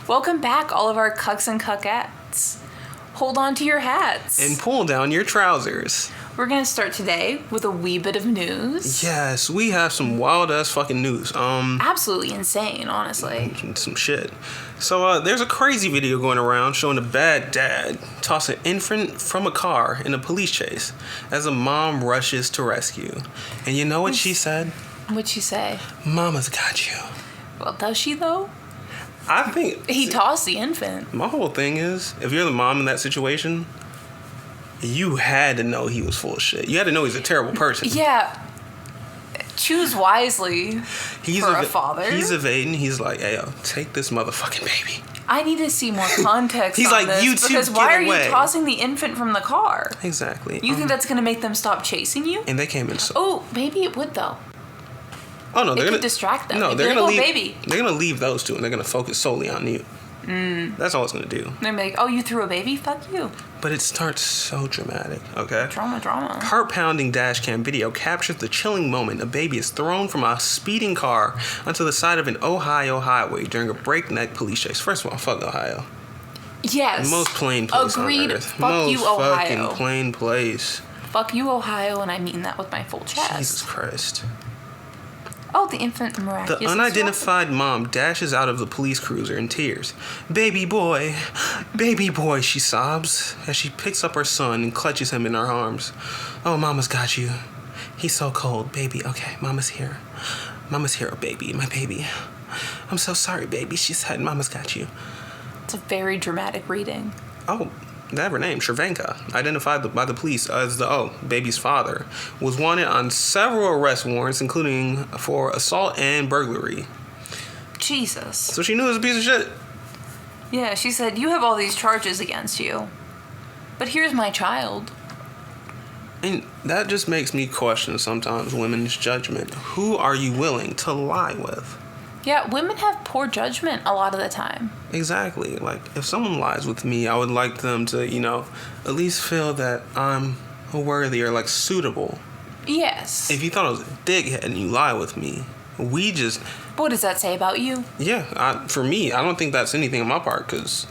Welcome back, all of our cucks and cuckettes. Hold on to your hats. And pull down your trousers. We're going to start today with a wee bit of news. Yes, we have some wild-ass fucking news. Absolutely insane, honestly. Some shit. So, there's a crazy video going around showing a bad dad toss an infant from a car in a police chase as a mom rushes to rescue. And you know what she said? What'd she say? Mama's got you. Well, does she, though? I think... He tossed the infant. My whole thing is, if you're the mom in that situation, you had to know he was full of shit. You had to know he's a terrible person. Yeah. Choose wisely for a father. He's evading. He's like, hey, yo, take this motherfucking baby. I need to see more context He's on like, this, you two because get why are away. you tossing the infant from the car? Exactly. You think that's going to make them stop chasing you? And they came in so... Oh, maybe it would, though. Oh, no, It could distract them. No, It'd they're be going like, to oh, leave... baby. They're going to leave those two, and they're going to focus solely on you. That's all it's going to do. They're like, oh, you threw a baby? Fuck you. But it starts so dramatic, okay? Drama. Heart-pounding dashcam video captures the chilling moment a baby is thrown from a speeding car onto the side of an Ohio highway during a breakneck police chase. First of all, fuck Ohio. Yes. The most plain place Agreed. on earth. Fuck you, Ohio. Most fucking plain place. Fuck you, Ohio, and I mean that with my full chest. Jesus Christ. Oh, the infant miraculous. The unidentified mom dashes out of the police cruiser in tears. Baby boy, she sobs as she picks up her son and clutches him in her arms. Oh, mama's got you. He's so cold, baby. Okay, mama's here. Mama's here, baby, my baby. I'm so sorry, baby, she said. Mama's got you. It's a very dramatic reading. Oh, that her name, Cervenka, identified by the police as the baby's father, was wanted on several arrest warrants, including for assault and burglary. Jesus. So she knew it was a piece of shit. Yeah, she said, you have all these charges against you, but here's my child. And that just makes me question sometimes women's judgment. Who are you willing to lie with? Yeah, women have poor judgment a lot of the time. Exactly. Like, if someone lies with me, I would like them to, at least feel that I'm worthy or, suitable. Yes. If you thought I was a dickhead and you lie with me, we just... What does that say about you? Yeah, for me, I don't think that's anything on my part, because...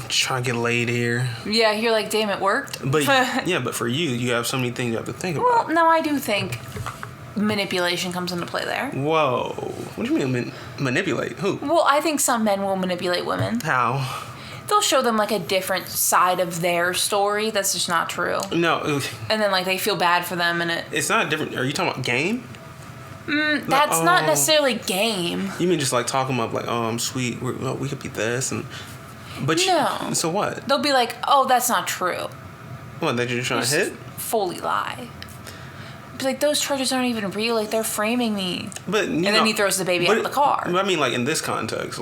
Trying to get laid here. Yeah, you're like, damn, it worked. But, but for you, you have so many things you have to think about. Well, no, I do think... manipulation comes into play there. Whoa. What do you mean manipulate? Who? Well, I think some men will manipulate women. How? They'll show them a different side of their story that's just not true. No. And then they feel bad for them and it's not different. Are you talking about game? That's not necessarily game. You mean just talk them up oh, I'm sweet. We could be this and... But no. So what? They'll be like, oh, that's not true. What, they're just trying to hit? Fully lie. Those charges aren't even real. They're framing me. But and then he throws the baby out of the car. But I mean, in this context,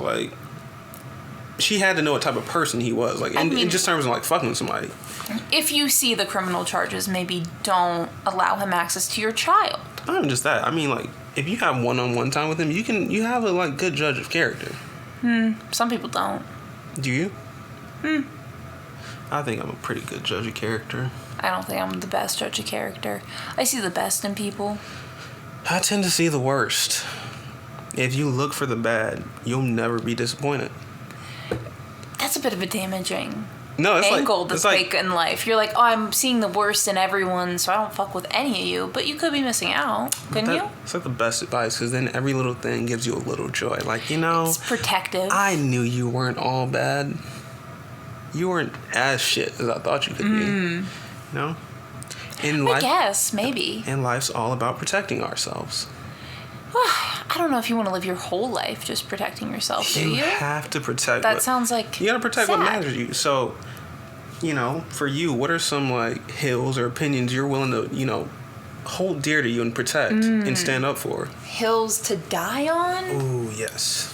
she had to know what type of person he was. In just terms of fucking with somebody. If you see the criminal charges, maybe don't allow him access to your child. Not even just that. I mean, if you have one-on-one time with him, you have a good judge of character. Some people don't. Do you? I think I'm a pretty good judge of character. I don't think I'm the best judge of character. I see the best in people. I tend to see the worst. If you look for the bad, you'll never be disappointed. That's a bit of a damaging No, it's angle to take in life. You're like, oh, I'm seeing the worst in everyone, so I don't fuck with any of you. But you could be missing out, couldn't you? It's the best advice, because then every little thing gives you a little joy. It's protective. I knew you weren't all bad. You weren't as shit as I thought you could be. I guess, maybe. And life's all about protecting ourselves. I don't know if you want to live your whole life just protecting yourself, do you? You have to protect. That sounds like you gotta protect sad. what matters to you. So, for you, what are some hills or opinions you're willing to, hold dear to you and protect and stand up for? Hills to die on? Ooh, yes.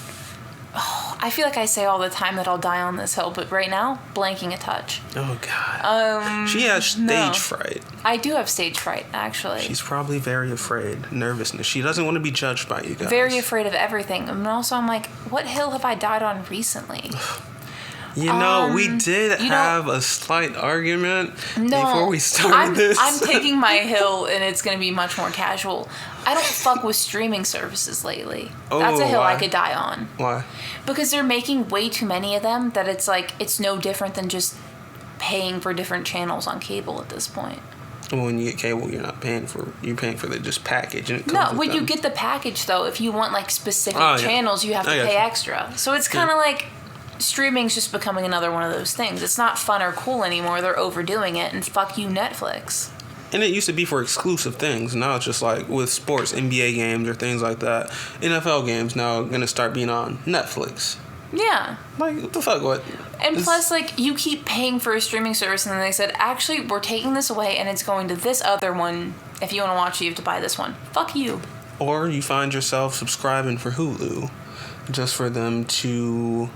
Oh, I feel like I say all the time that I'll die on this hill, but right now, blanking a touch. Oh, God. She has stage fright. I do have stage fright, actually. She's probably very afraid. Nervousness. She doesn't want to be judged by you guys. Very afraid of everything. And also, I'm like, what hill have I died on recently? You know, we did have a slight argument before we started this. I'm taking my hill, and it's going to be much more casual. I don't fuck with streaming services lately. That's a hill I could die on. Why? Because they're making way too many of them that it's like, it's no different than just paying for different channels on cable at this point. Well, when you get cable, you're paying for the just package, and it comes No, when you get the package though, if you want like specific channels, you have to pay extra. So it's kind of like streaming's just becoming another one of those things. It's not fun or cool anymore. They're overdoing it, and fuck you, Netflix. And it used to be for exclusive things. Now it's just like with sports, NBA games or things like that. NFL games now gonna start being on Netflix. Yeah. Like, what the fuck, what? And plus, like, you keep paying for a streaming service, and then they said, actually, we're taking this away, and it's going to this other one. If you want to watch it, you have to buy this one. Fuck you. Or you find yourself subscribing for Hulu just for them to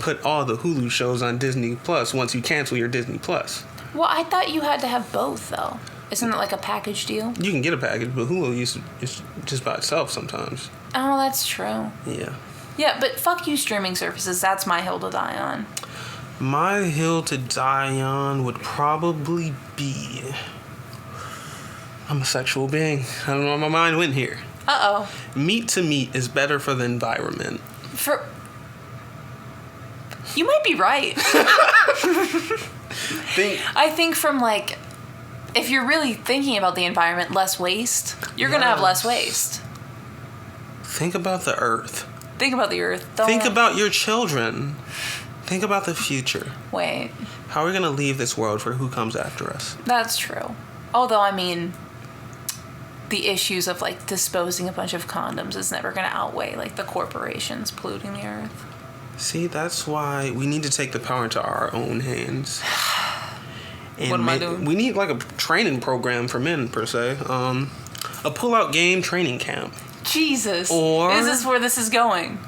put all the Hulu shows on Disney Plus once you cancel your Disney Plus. Well, I thought you had to have both, though. Isn't it like a package deal? You can get a package, but Hulu is just by itself sometimes. Oh, that's true. Yeah. Yeah, but fuck you, streaming services. That's my hill to die on. My hill to die on would probably be... I'm a sexual being. I don't know why my mind went here. Uh-oh. Meat to meat is better for the environment. You might be right. I think from, like... If you're really thinking about the environment, less waste, you're going to have less waste. Think about the earth. Think about the earth. Think about your children. Think about the future. Wait. How are we going to leave this world for who comes after us? That's true. Although, I mean, the issues of, like, disposing a bunch of condoms is never going to outweigh, like, the corporations polluting the earth. See, that's why we need to take the power into our own hands. And what am I doing? We need, like, a training program for men, per se. A pull-out game training camp. Jesus. Or... Is this where this is going?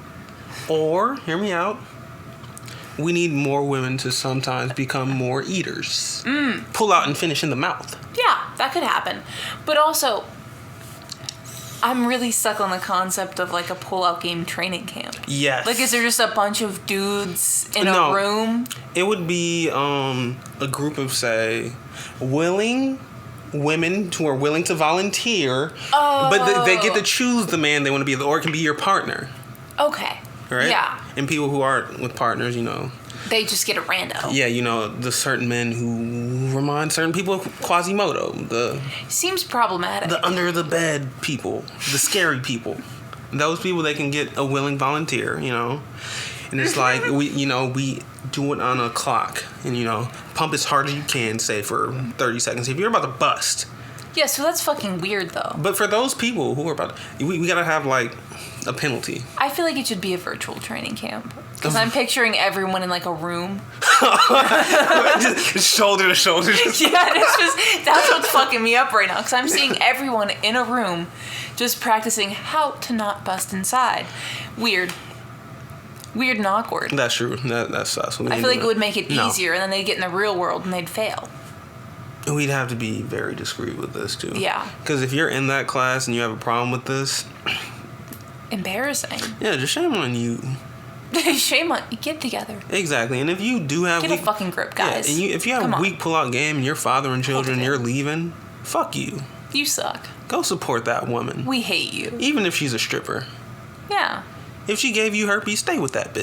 Or, hear me out, we need more women to sometimes become more eaters. Pull out and finish in the mouth. Yeah, that could happen. But also, I'm really stuck on the concept of, like, a pull-out game training camp. Yes. Like, is there just a bunch of dudes in a room? It would be a group of, say, willing women who are willing to volunteer. Oh. But they get to choose the man they want to be, or it can be your partner. Okay. Right? Yeah. And people who aren't with partners, you know. They just get a rando. Yeah, you know, the certain men who remind certain people of Quasimodo. Seems problematic. The under the bed people. The scary people. Those people, they can get a willing volunteer, you know. And it's like, we do it on a clock. And, you know, pump as hard as you can, say, for 30 seconds. If you're about to bust. Yeah, so that's fucking weird, though. But for those people who are about to... We gotta have, like, a penalty. I feel like it should be a virtual training camp. Because I'm picturing everyone in, like, a room. Just shoulder to shoulder. Yeah, it's just... That's what's fucking me up right now. Because I'm seeing everyone in a room just practicing how to not bust inside. Weird and awkward. That's true. That's sus. I feel like it would make it easier, and then they'd get in the real world and they'd fail. We'd have to be very discreet with this, too. Yeah. Because if you're in that class and you have a problem with this... Embarrassing. Yeah, just shame on you. Shame on you. Get together. Exactly. And if you do have... Get a fucking grip, guys. Yeah, and if you have a weak pull-out game and you're fathering children and you're leaving, fuck you. You suck. Go support that woman. We hate you. Even if she's a stripper. Yeah. If she gave you herpes, stay with that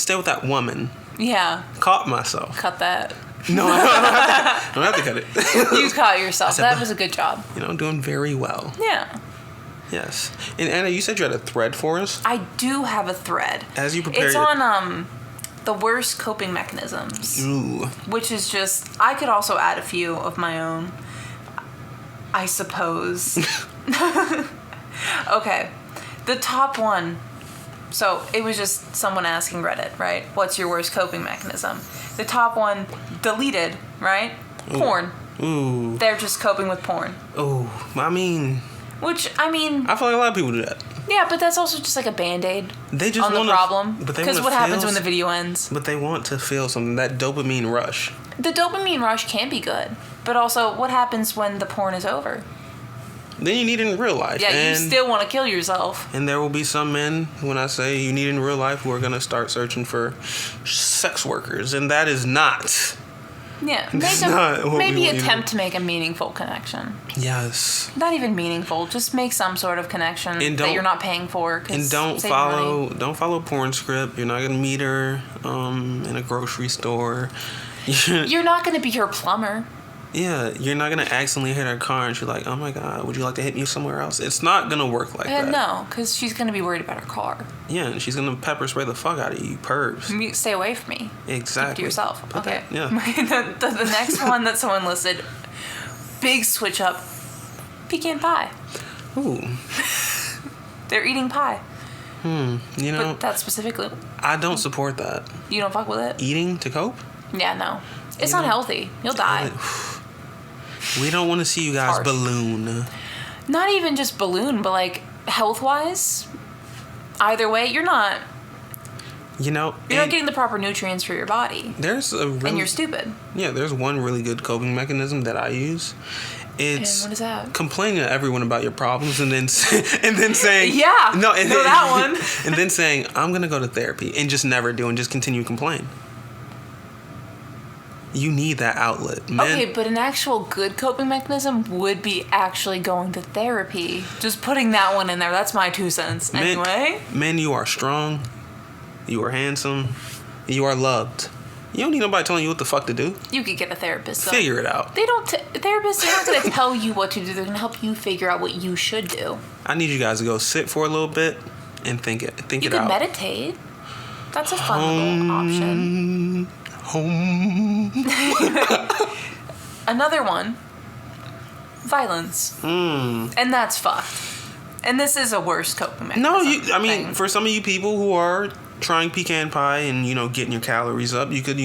stay with that woman. Yeah. Caught myself. Cut that. No, I don't have to cut it. You caught yourself. That was a good job. You know, doing very well. Yeah. Yes. And Anna, you said you had a thread for us? I do have a thread. As you prepare... It's on the worst coping mechanisms. Ooh. Which is just... I could also add a few of my own, I suppose. Okay. The top one... So, it was just someone asking Reddit, right? What's your worst coping mechanism? The top one, deleted, right? Ooh. Porn. Ooh. They're just coping with porn. Ooh. I mean... Which, I mean... I feel like a lot of people do that. Yeah, but that's also just like a Band-Aid they just on the problem. Because what happens when the video ends? But they want to feel something, that dopamine rush. The dopamine rush can be good. But also, what happens when the porn is over? than you need in real life. Yeah, and you still want to kill yourself. And there will be some men, when I say you need in real life, who are going to start searching for sex workers. And that is not... Yeah, maybe attempt to make a meaningful connection. Yes. Not even meaningful. Just make some sort of connection that you're not paying for. And don't follow porn script. You're not gonna meet her in a grocery store. You're not gonna be her plumber. Yeah, you're not gonna accidentally hit her car and she's like, "Oh my God, would you like to hit me somewhere else?" It's not gonna work like that. No, because she's gonna be worried about her car. Yeah, and she's gonna pepper spray the fuck out of you, pervs. Stay away from me. Exactly. Keep to yourself. Okay. Yeah. the next one that someone listed, big switch up, pecan pie. Ooh. They're eating pie. You know. But that specifically. I don't support that. You don't fuck with it? Eating to cope? Yeah, no. It's not healthy. You'll die. We don't want to see you guys balloon. Not even just balloon, but like health-wise. Either way, you're not. You're not getting the proper nutrients for your body. And you're stupid. Yeah, there's one really good coping mechanism that I use. It's and what is that? Complaining to everyone about your problems and then saying that one. And then saying I'm gonna go to therapy and just never do and just continue to complain. You need that outlet, man. Okay, but an actual good coping mechanism would be actually going to therapy. Just putting that one in there. That's my 2 cents. Anyway. Men, you are strong. You are handsome. You are loved. You don't need nobody telling you what the fuck to do. You could get a therapist. So figure it out. Therapists are not going to tell you what to do. They're going to help you figure out what you should do. I need you guys to go sit for a little bit and think it out. You can meditate. That's a fun little option. Another one, violence. And that's fucked. And this is a worse coping mechanism. For some of you people who are trying pecan pie and, getting your calories up, you could,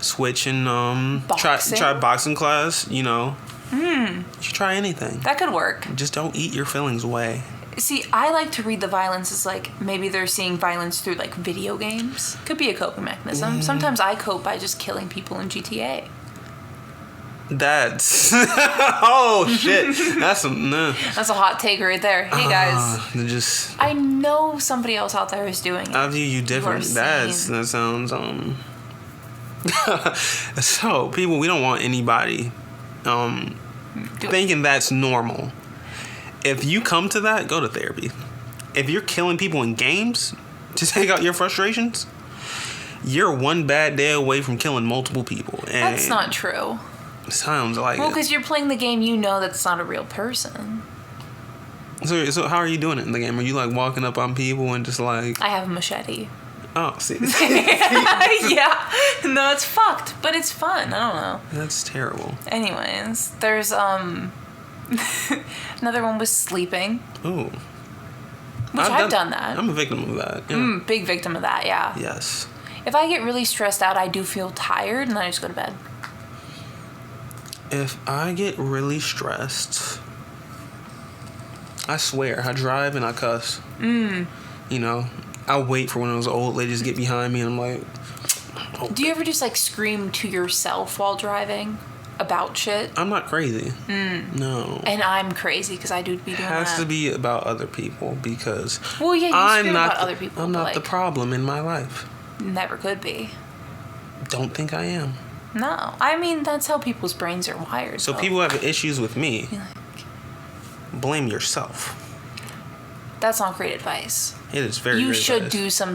switch and try boxing class, You should try anything. That could work. Just don't eat your feelings away. See, I like to read the violence as like maybe they're seeing violence through like video games. Could be a coping mechanism. Sometimes I cope by just killing people in GTA. That's oh shit. That's a hot take right there. Hey guys, I know somebody else out there is doing it. I view you different. That sounds So people, we don't want anybody thinking that's normal. If you come to that, go to therapy. If you're killing people in games to take out your frustrations, you're one bad day away from killing multiple people. And that's not true. Sounds like Well, because you're playing the game, that's not a real person. So how are you doing it in the game? Are you like walking up on people and just like... I have a machete. Oh, see. Yeah. No, it's fucked, but it's fun. I don't know. That's terrible. Anyways, there's another one was sleeping. Ooh. I've done that. I'm a victim of that. Yeah. Big victim of that, yeah. Yes. If I get really stressed out, I do feel tired, and then I just go to bed. If I get really stressed, I swear, I drive and I cuss. I wait for one of those old ladies to get behind me, and I'm like... Oh. Do you ever just, like, scream to yourself while driving about shit? I'm not crazy. No. And I'm crazy, because I do be doing that. It has to be about other people, because... Well, yeah, you scream about other people. I'm not the problem in my life. Never could be. Don't think I am. No. That's how people's brains are wired. So people have issues with me. Blame yourself. That's not great advice. It is very You great should advice. do some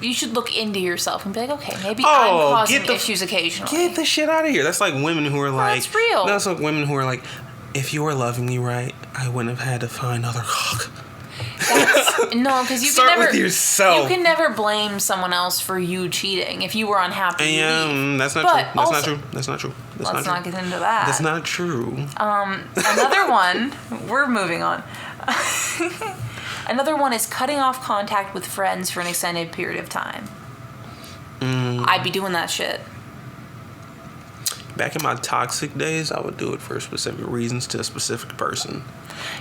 you should look into yourself and be like, okay, maybe I'm causing issues occasionally. Get the shit out of here. That's like women who are like... That's real. That's like women who are like, if you were loving me right, I wouldn't have had to find other cock. No, because Start with yourself. You can never blame someone else for you cheating. If you were unhappy, that's not true. That's not true. Let's not get into that. That's not true. Another one. We're moving on. Another one is cutting off contact with friends for an extended period of time. I'd be doing that shit. Back in my toxic days, I would do it for specific reasons to a specific person.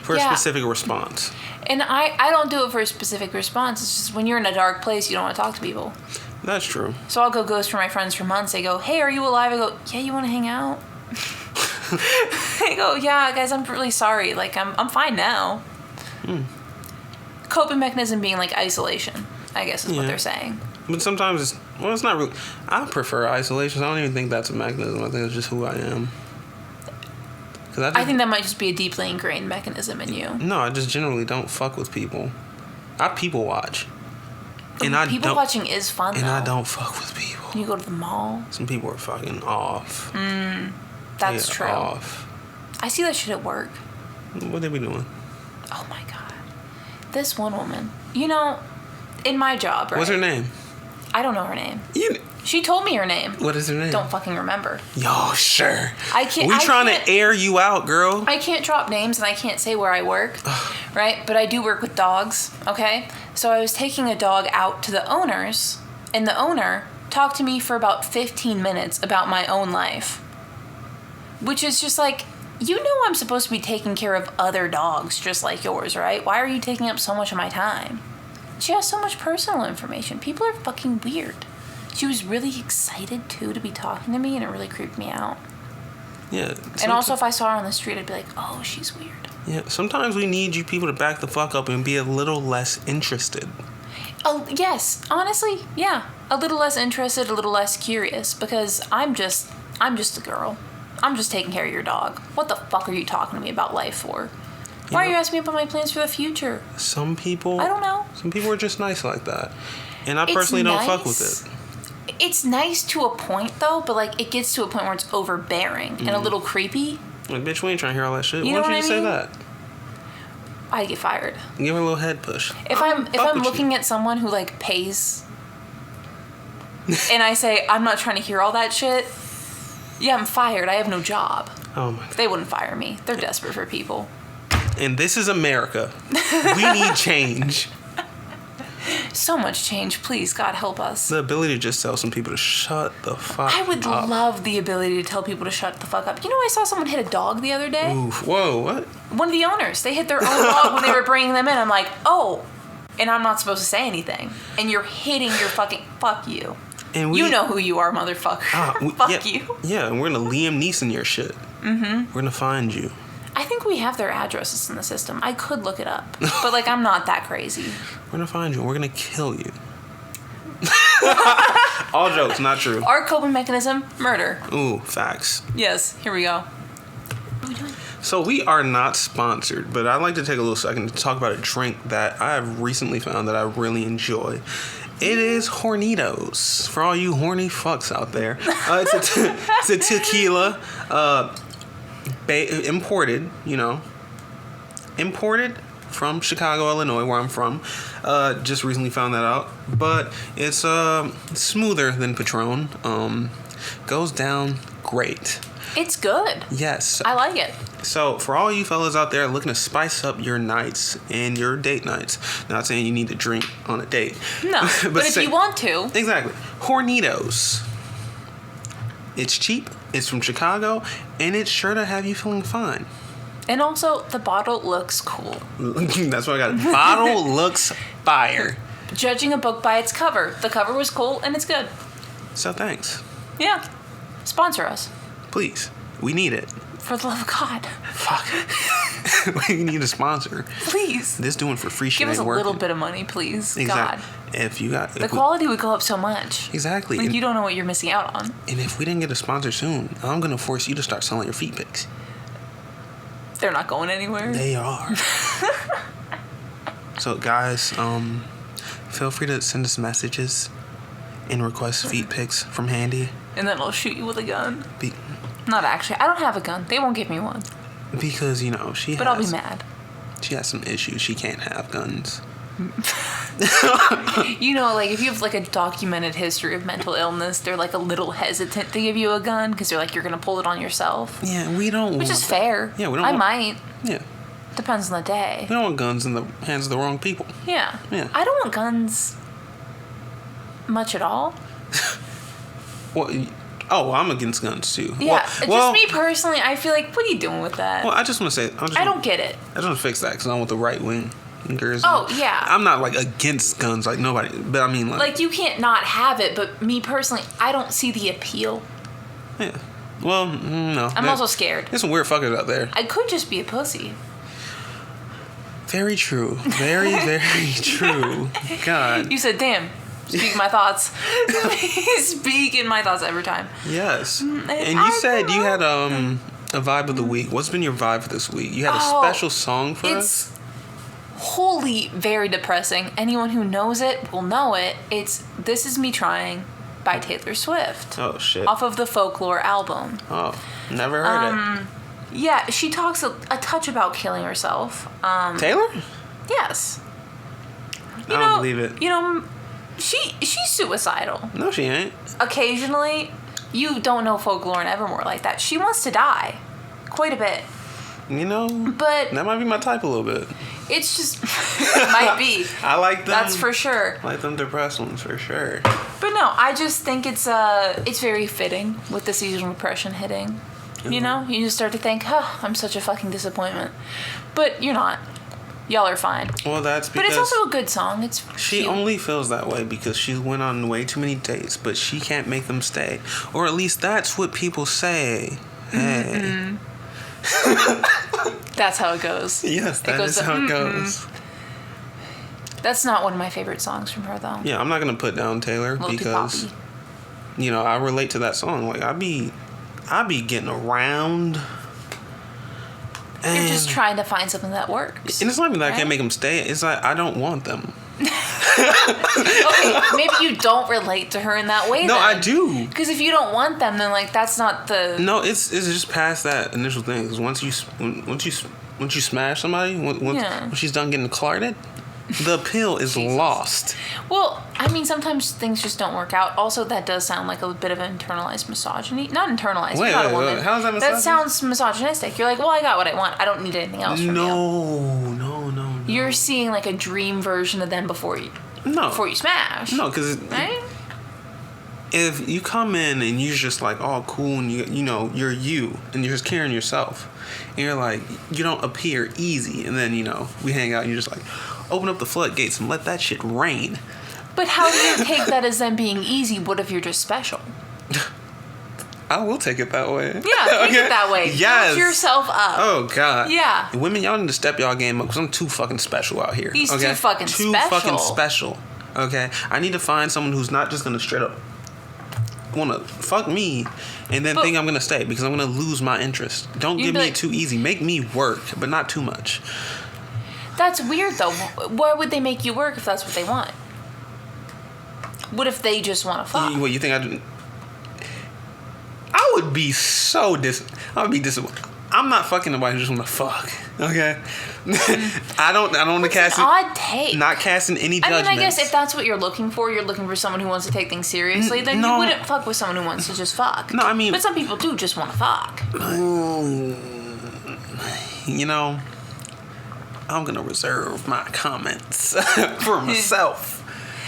For a specific response. And I don't do it for a specific response. It's just when you're in a dark place, you don't want to talk to people. That's true. So I'll go ghost for my friends for months. They go, hey, are you alive? I go, yeah, you want to hang out? I go, yeah, guys, I'm really sorry. Like, I'm fine now. Coping mechanism being like isolation, I guess is what they're saying. But sometimes it's not really. I prefer isolation. I don't even think that's a mechanism. I think it's just who I am. I think that might just be a deeply ingrained mechanism in you. No, I just generally don't fuck with people. I people watch. People watching is fun, and though. I don't fuck with people. You go to the mall. Some people are fucking off. That's true. Off. I see that shit at work. What they be doing? Oh my god. This one woman. You know, in my job, right? What's her name? I don't know her name. You... She told me her name. What is her name? Don't fucking remember. Yo, sure. I can't. We trying to air you out, girl. I can't drop names and I can't say where I work, right? But I do work with dogs, okay? So I was taking a dog out to the owners, and the owner talked to me for about 15 minutes about my own life. Which is just like, you know I'm supposed to be taking care of other dogs just like yours, right? Why are you taking up so much of my time? She has so much personal information. People are fucking weird. She was really excited, too, to be talking to me, and it really creeped me out. Yeah. And also, if I saw her on the street, I'd be like, oh, she's weird. Yeah, sometimes we need you people to back the fuck up and be a little less interested. Oh, yes. Honestly, yeah. A little less interested, a little less curious, because I'm just a girl. I'm just taking care of your dog. What the fuck are you talking to me about life for? Why are you asking me about my plans for the future? Some people... I don't know. Some people are just nice like that. And I personally don't fuck with it. It's nice to a point, though, but, like, it gets to a point where it's overbearing and a little creepy. Like, bitch, we ain't trying to hear all that shit. You Why know don't you what just I mean? say that? I get fired. Give her a little head push. If I'm looking at someone who, like, pays, and I say, I'm not trying to hear all that shit, yeah, I'm fired. I have no job. Oh, my God. They wouldn't fire me. They're desperate for people. And this is America. We need change. So much change. Please, God, help us. The ability to just tell some people to shut the fuck up. I would love the ability to tell people to shut the fuck up. You know, I saw someone hit a dog the other day. Oof. Whoa, what? One of the owners. They hit their own dog when they were bringing them in. I'm like, oh. And I'm not supposed to say anything. And you're hitting your fucking... Fuck you. And you know who you are, motherfucker. Fuck you. Yeah, and we're going to Liam Neeson your shit. Mm-hmm. We're going to find you. I think we have their addresses in the system. I could look it up. But, like, I'm not that crazy. We're going to find you and we're going to kill you. All jokes, not true. Our coping mechanism, murder. Ooh, facts. Yes, here we go. What are we doing? So we are not sponsored, but I'd like to take a little second to talk about a drink that I have recently found that I really enjoy. It is Hornitos. For all you horny fucks out there. It's a tequila. Imported from Chicago, Illinois, where I'm from. Just recently found that out. But it's smoother than Patron. Goes down great. It's good. Yes. I like it. So, for all you fellas out there looking to spice up your nights and your date nights, not saying you need to drink on a date. No, but if you want to. Exactly. Hornitos. It's cheap, it's from Chicago, and it's sure to have you feeling fine. And also, the bottle looks cool. That's what I got. Bottle looks fire. Judging a book by its cover. The cover was cool, and it's good. So, thanks. Yeah. Sponsor us. Please. We need it. For the love of God. Fuck. We need a sponsor. Please. This doing for free shit. Give us a working. Little bit of money, please. Exactly. God. If you got the quality would go up so much. Exactly. Like, you don't know what you're missing out on. And if we didn't get a sponsor soon, I'm gonna force you to start selling your feet pics. They're not going anywhere. They are. So guys, feel free to send us messages and request feet pics from Handy. And then I'll shoot you with a gun. Not actually. I don't have a gun. They won't give me one. Because, But I'll be mad. She has some issues. She can't have guns. Like, if you have, like, a documented history of mental illness, they're, like, a little hesitant to give you a gun because they're like, you're going to pull it on yourself. Yeah, we don't Which is fair. Yeah, we don't I might. Yeah. Depends on the day. We don't want guns in the hands of the wrong people. Yeah. Yeah. I don't want guns much at all. Well, I'm against guns too. Yeah, just me personally, I feel like, what are you doing with that? Well, I just want to say, I don't get it. I just want to fix that because I'm with the right wing. Oh, yeah. I'm not, like, against guns, like, nobody, but I mean, like... Like, you can't not have it, but me personally, I don't see the appeal. Yeah. Well, no. I'm also scared. There's some weird fuckers out there. I could just be a pussy. Very true. Very, very true. God. You said, damn. Speak my thoughts. Speaking my thoughts every time. Yes. And you said you had a vibe of the week. What's been your vibe for this week? You had a special song for us? It's wholly very depressing. Anyone who knows it will know it. It's This Is Me Trying by Taylor Swift. Oh, shit. Off of the Folklore album. Oh, never heard it. Yeah, she talks a touch about killing herself. Taylor? Yes. I don't believe it. You know, she's suicidal. No, she ain't. Occasionally, you don't know Folklore and Evermore like that. She wants to die. Quite a bit. You know, but that might be my type a little bit. It's just, it might be. I like them. That's for sure. I like them depressed ones for sure. But no, I just think it's very fitting with the seasonal depression hitting. You know, you just start to think, I'm such a fucking disappointment. But you're not. Y'all are fine. Well, that's because... But it's also a good song. It's She cute. only feels that way because she went on way too many dates, but she can't make them stay. Or at least that's what people say. Hey. That's how it goes. Yes, that is how it goes. That's not one of my favorite songs from her, though. Yeah, I'm not going to put down Taylor because, you know, I relate to that song. Like, I be getting around. You're just trying to find something that works. And it's not even that I can't make them stay. It's like I don't want them. Okay, maybe you don't relate to her in that way. No, then. I do. Because if you don't want them, then like that's not the. No, it's just past that initial thing. Because once you smash somebody, when she's done getting clarted, the appeal is lost. Well, I mean, sometimes things just don't work out. Also, that does sound like a bit of internalized misogyny. Not internalized. Wait, not a woman. how is that misogyny? That sounds misogynistic. You're like, well, I got what I want. I don't need anything else from you. No. You're seeing like a dream version of them before you smash. No, because right? If you come in and you're just like all cool and you know you're you and you're just carrying yourself and you're like you don't appear easy and then we hang out and you're just like open up the floodgates and let that shit rain. But how do you take that as them being easy? What if you're just special? I will take it that way. Yeah, take it that way. Yes. Build yourself up. Oh, God. Yeah. Women, y'all need to step y'all game up because I'm too fucking special out here. He's too fucking special. Okay? I need to find someone who's not just going to straight up want to fuck me and then think I'm going to stay because I'm going to lose my interest. Don't give me it too easy. Make me work, but not too much. That's weird, though. Why would they make you work if that's what they want? What if they just want to fuck? What, you think I would be so I would be disappointed. I'm not fucking nobody who just want to fuck. Okay, I don't want to cast an odd take. Not casting any judgments. I mean, I guess if that's what you're looking for someone who wants to take things seriously. Then you wouldn't fuck with someone who wants to just fuck. No, I mean, but some people do just want to fuck. I'm gonna reserve my comments for myself.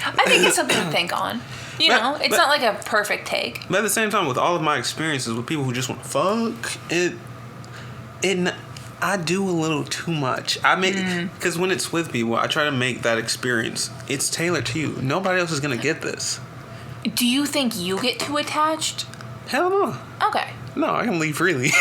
I think it's something to think on. It's not like a perfect take. But at the same time, with all of my experiences with people who just want to fuck, I do a little too much. I make because when it's with people, I try to make that experience. It's tailored to you. Nobody else is gonna get this. Do you think you get too attached? Hell no. Okay. No, I can leave freely.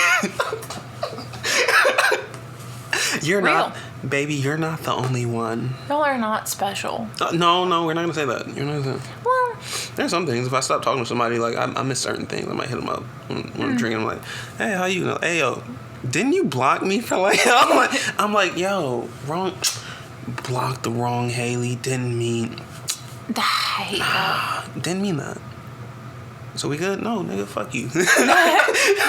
You're not, baby. You're not the only one. Y'all are not special. No, we're not gonna say that. You're not gonna say that. Well, there's some things. If I stop talking to somebody, like I miss certain things. I might hit them up when I'm drinking. I'm like, hey, how you? Hey, yo, didn't you block me for like? I'm like, yo, wrong. Blocked the wrong Haley. Didn't mean. I hate that. Didn't mean that. So we good? No, nigga, fuck you.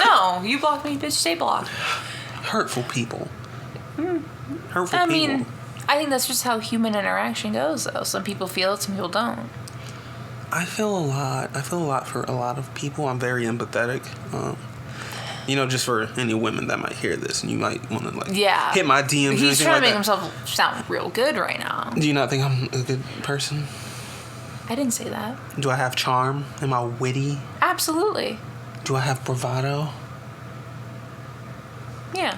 No, you blocked me, bitch. Stay blocked. Hurtful people. Hurtful people. I mean, I think that's just how human interaction goes, though. Some people feel it, some people don't. I feel a lot for a lot of people. I'm very empathetic. Just for any women that might hear this and you might want to hit my DMs. He's trying to make himself sound real good right now. Do you not think I'm a good person? I didn't say that. Do I have charm? Am I witty? Absolutely. Do I have bravado? Yeah.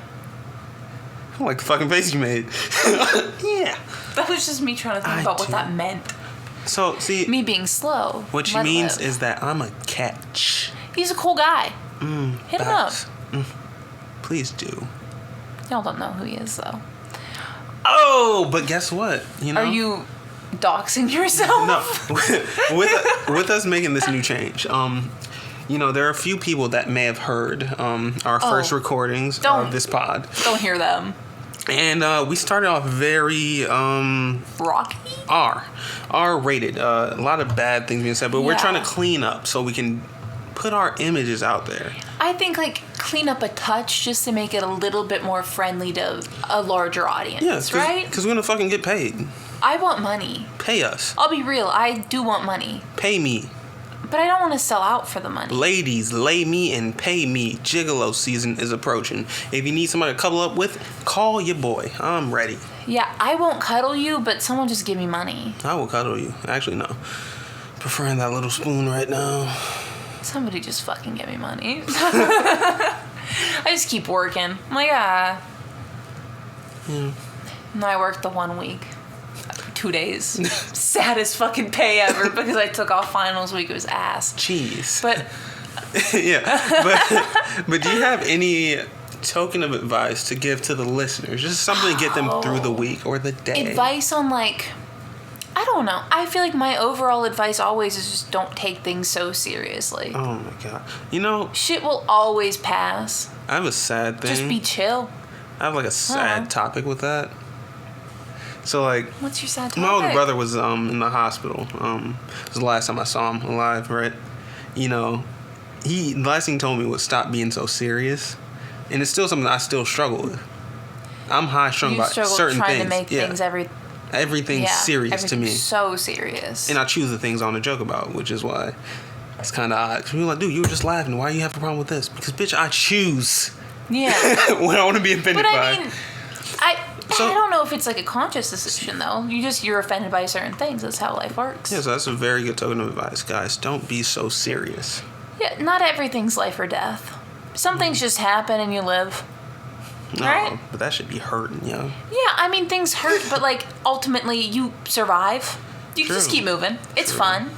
I like the fucking face you made. Yeah. That was just me trying to think about what that meant. So, see... Me being slow. What she means is that I'm a catch. He's a cool guy. Hit him up. Please do. Y'all don't know who he is, though. Oh, but guess what? You know, are you doxing yourself? No. with us making this new change, you know, there are a few people that may have heard our first recordings of this pod. Don't hear them. And we started off very rocky. R-rated. A lot of bad things being said, but we're trying to clean up so we can put our images out there. I think clean up a touch just to make it a little bit more friendly to a larger audience, right? Because we're gonna fucking get paid. I want money. Pay us. I'll be real. I do want money. Pay me. But I don't want to sell out for the money. Ladies, lay me and pay me. Gigolo season is approaching. If you need somebody to cuddle up with, call your boy. I'm ready. Yeah, I won't cuddle you, but someone just give me money. I will cuddle you. Actually, no. Preferring that little spoon right now. Somebody just fucking give me money. I just keep working. I'm like, Yeah. And I worked the 1 week. 2 days. Saddest fucking pay ever because I took off finals week. It was ass. Jeez. But but do you have any token of advice to give to the listeners? Just something to get them through the week or the day. Advice on I don't know. I feel like my overall advice always is just don't take things so seriously. Oh my god. You know, shit will always pass. I have a sad thing. Just be chill. I have a sad topic with that. So what's your sad topic? My older brother was in the hospital. It was the last time I saw him alive, right? You know, the last thing he told me was stop being so serious, and it's still something I still struggle with. I'm high strung about certain trying things. To make things everything's serious to me. So serious. And I choose the things I want to joke about, which is why it's kind of odd. Cause people are like, dude, you were just laughing. Why do you have a problem with this? Because bitch, I choose. Yeah. What I want to be offended by. But I mean, I don't know if it's a conscious decision though. You're offended by certain things. That's how life works. Yeah, so that's a very good token of advice, guys. Don't be so serious. Yeah, not everything's life or death. Some things just happen and you live. No, right? But that should be hurting, yo. Yeah, I mean things hurt, but ultimately you survive. You can just keep moving. It's fun.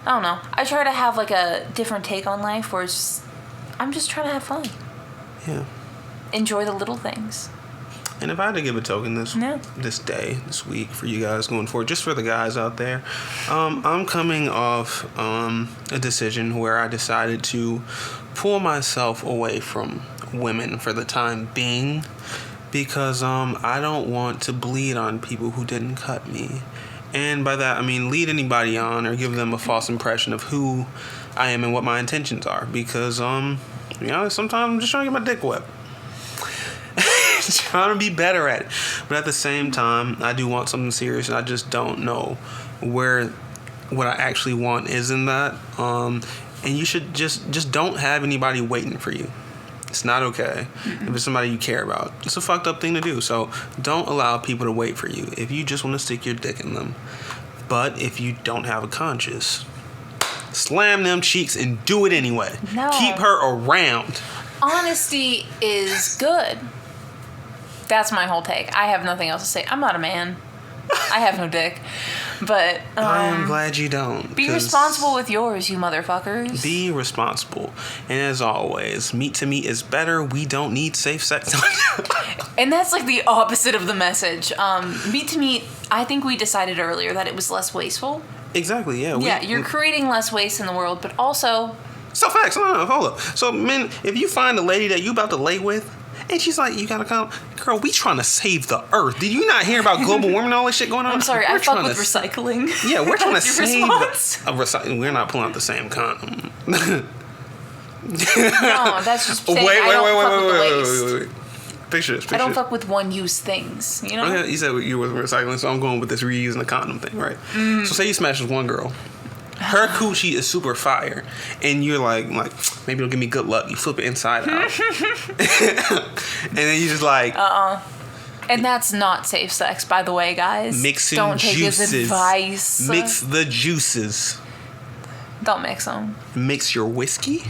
I don't know. I try to have a different take on life where I'm just trying to have fun. Yeah. Enjoy the little things. And if I had to give a token this day, this week for you guys going forward, just for the guys out there, I'm coming off a decision where I decided to pull myself away from women for the time being because I don't want to bleed on people who didn't cut me. And by that, I mean lead anybody on or give them a false impression of who I am and what my intentions are. Because, to be honest, sometimes I'm just trying to get my dick wet. Trying to be better at it. But at the same time, I do want something serious, and I just don't know what I actually want is in that. And you should just don't have anybody waiting for you. It's not okay. Mm-hmm. If it's somebody you care about. It's a fucked up thing to do. So don't allow people to wait for you if you just want to stick your dick in them. But if you don't have a conscience, slam them cheeks and do it anyway. No. Keep her around. Honesty is good. That's my whole take. I have nothing else to say. I'm not a man. I have no dick. But I am glad you don't. Be responsible with yours, you motherfuckers. Be responsible. And as always, meat to meat is better. We don't need safe sex. And that's the opposite of the message. Meat to meat, I think we decided earlier that it was less wasteful. Exactly, yeah. You're creating less waste in the world, but also... So facts, no, hold up. So men, if you find a lady that you about to lay with, and she's like, you gotta come. Girl, we trying to save the earth. Did you not hear about global warming and all this shit going on? I'm sorry, I fuck with recycling. Yeah, we're trying to save we're not pulling out the same condom. No, that's just saying wait. Picture this. I don't fuck with one-use things, you know? Okay, you said you were recycling, so I'm going with this reusing the condom thing, right? So say you smash with one girl. Her coochie is super fire, and you're like maybe it'll give me good luck. You flip it inside out, and then you just And that's not safe sex, by the way, guys. Mixing don't take juices. His advice. Mix the juices. Don't mix them. Mix your whiskey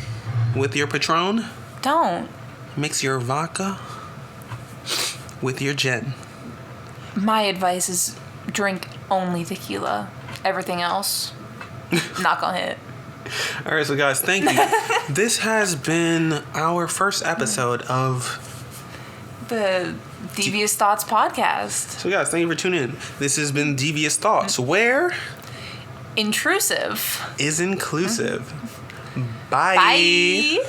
with your Patron. Don't. Mix your vodka with your gin. My advice is drink only tequila. Everything else, not gonna hit. All right, so guys, thank you. This has been our first episode of the Devious Thoughts podcast. So guys, thank you for tuning in. This has been Devious Thoughts, where intrusive is inclusive. Bye. Bye.